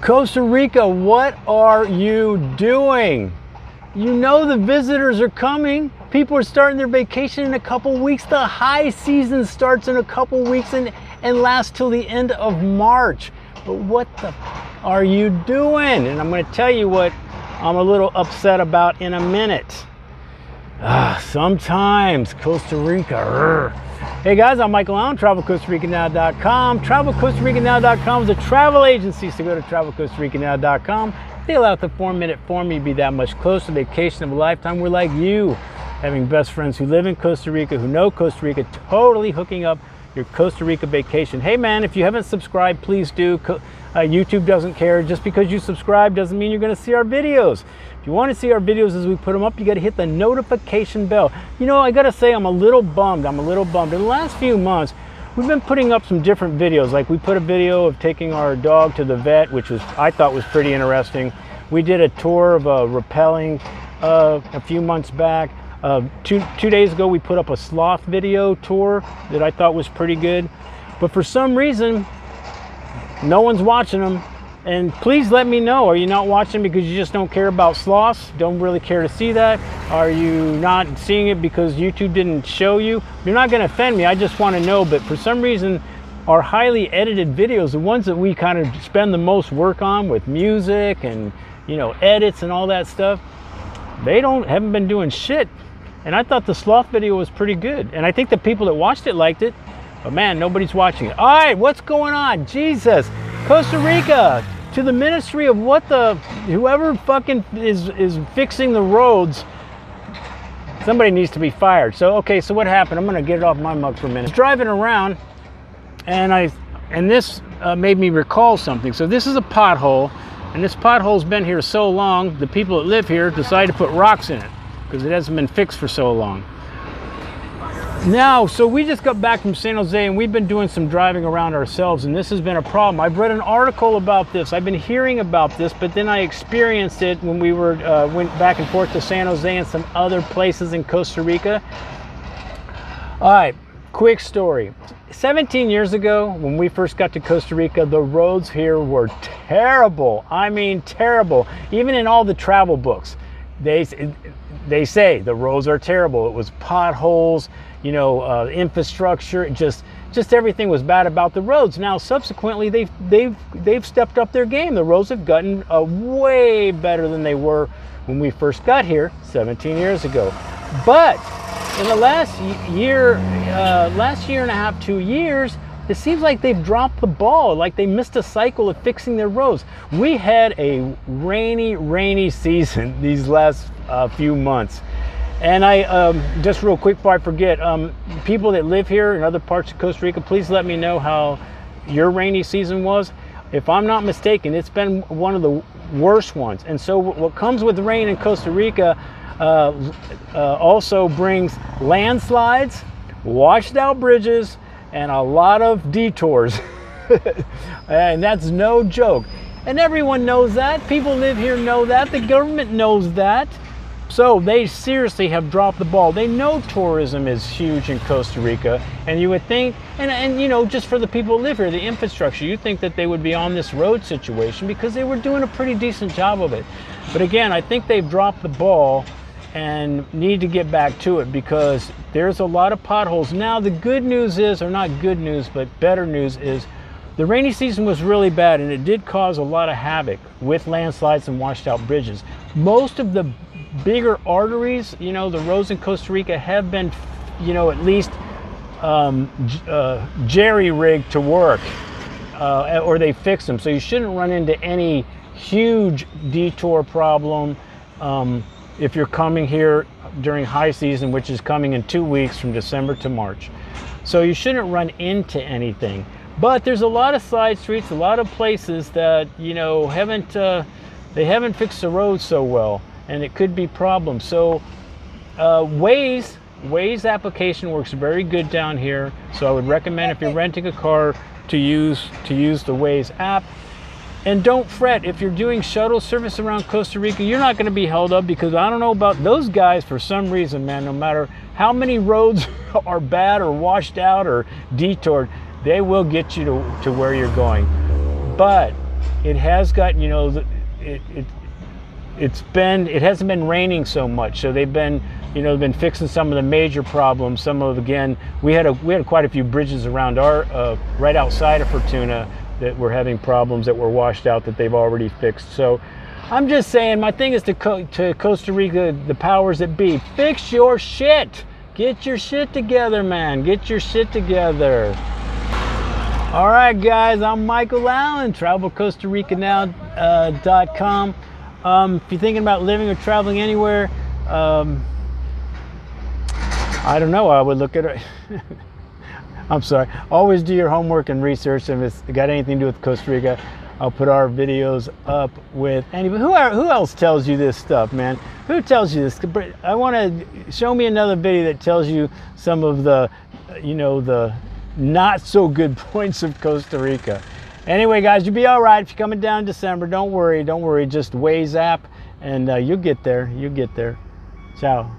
Costa Rica, what are you doing? You know the visitors are coming. People are starting their vacation in a couple weeks. The high season starts in a couple weeks and lasts till the end of March. But what the are you doing? And I'm going to tell you what I'm a little upset about in a minute. Sometimes Costa Rica. Hey guys, I'm Michael Allen, TravelCostaRicaNow.com. TravelCostaRicaNow.com is a travel agency, so go to TravelCostaRicaNow.com. Fill out the 4-minute form, you'd be that much closer to vacation of a lifetime. We're like you, having best friends who live in Costa Rica, who know Costa Rica, totally hooking up your Costa Rica vacation. Hey man, if you haven't subscribed, please do. YouTube doesn't care. Just because you subscribe doesn't mean you're going to see our videos. If you want to see our videos as we put them up, you got to hit the notification bell. You know, I got to say I'm a little bummed. In the last few months, we've been putting up some different videos. Like we put a video of taking our dog to the vet, which I thought was pretty interesting. We did a tour of rappelling a few months back. Two days ago, we put up a sloth video tour that I thought was pretty good. But for some reason, no one's watching them. And please let me know, are you not watching because you just don't care about sloths? Don't really care to see that? Are you not seeing it because YouTube didn't show you? You're not gonna offend me, I just wanna know, but for some reason, our highly edited videos, the ones that we kind of spend the most work on with music and, you know, edits and all that stuff, they haven't been doing shit. And I thought the sloth video was pretty good. And I think the people that watched it liked it, but man, nobody's watching it. All right, what's going on? Jesus, Costa Rica, to the ministry of whoever fucking is fixing the roads, somebody needs to be fired. So, okay, so what happened? I'm gonna get it off my mug for a minute. I was driving around and this made me recall something. So this is a pothole, and this pothole's been here so long, the people that live here decided to put rocks in it because it hasn't been fixed for so long. Now, so we just got back from San Jose and we've been doing some driving around ourselves, and this has been a problem. I've read an article about this. I've been hearing about this, but then I experienced it when we went back and forth to San Jose and some other places in Costa Rica. All right, quick story. 17 years ago, when we first got to Costa Rica, the roads here were terrible. I mean, terrible. Even in all the travel books, they say the roads are terrible. It was potholes, you know, infrastructure, just everything was bad about the roads. Now, subsequently, they've stepped up their game. The roads have gotten way better than they were when we first got here 17 years ago. But in the last year and a half, 2 years, it seems like they've dropped the ball, like they missed a cycle of fixing their roads. We had a rainy season these last few months. And I, just real quick before I forget, people that live here in other parts of Costa Rica, please let me know how your rainy season was. If I'm not mistaken, it's been one of the worst ones. And so what comes with rain in Costa Rica also brings landslides, washed out bridges, and a lot of detours. And that's no joke. And everyone knows that. People live here know that. The government knows that. So they seriously have dropped the ball. They know tourism is huge in Costa Rica, and you would think, and you know, just for the people who live here, the infrastructure, you think that they would be on this road situation because they were doing a pretty decent job of it. But again, I think they've dropped the ball and need to get back to it because there's a lot of potholes. Now, the good news is, or not good news, but better news is, the rainy season was really bad and it did cause a lot of havoc with landslides and washed out bridges. Most of the bigger arteries, you know, the roads in Costa Rica have been, you know, at least jerry-rigged to work, or they fixed them. So you shouldn't run into any huge detour problem if you're coming here during high season, which is coming in 2 weeks from December to March. So you shouldn't run into anything. But there's a lot of side streets, a lot of places that, you know, they haven't fixed the roads so well, and it could be problems. So Waze application works very good down here. So I would recommend, if you're renting a car, to use the Waze app. And don't fret, if you're doing shuttle service around Costa Rica, you're not going to be held up, because I don't know about those guys, for some reason, man, no matter how many roads are bad or washed out or detoured, they will get you to where you're going. But it has got, you know, it hasn't been raining so much, so they've been, you know, been fixing some of the major problems. Some of, again, we had quite a few bridges around our right outside of Fortuna that were having problems that were washed out that they've already fixed. So I'm just saying, my thing is to Costa Rica, the powers that be, fix your shit. Get your shit together, man. Get your shit together. All right, guys, I'm Michael Allen, TravelCostaRicaNow.com. If you're thinking about living or traveling anywhere, I don't know, I would look at it. I'm sorry. Always do your homework and research. If it's got anything to do with Costa Rica, I'll put our videos up with anybody. Who else tells you this stuff, man? Who tells you this? I want to show me another video that tells you some of the, you know, the not so good points of Costa Rica. Anyway, guys, you'll be all right if you're coming down in December. Don't worry. Just Waze app, and you'll get there. You'll get there. Ciao.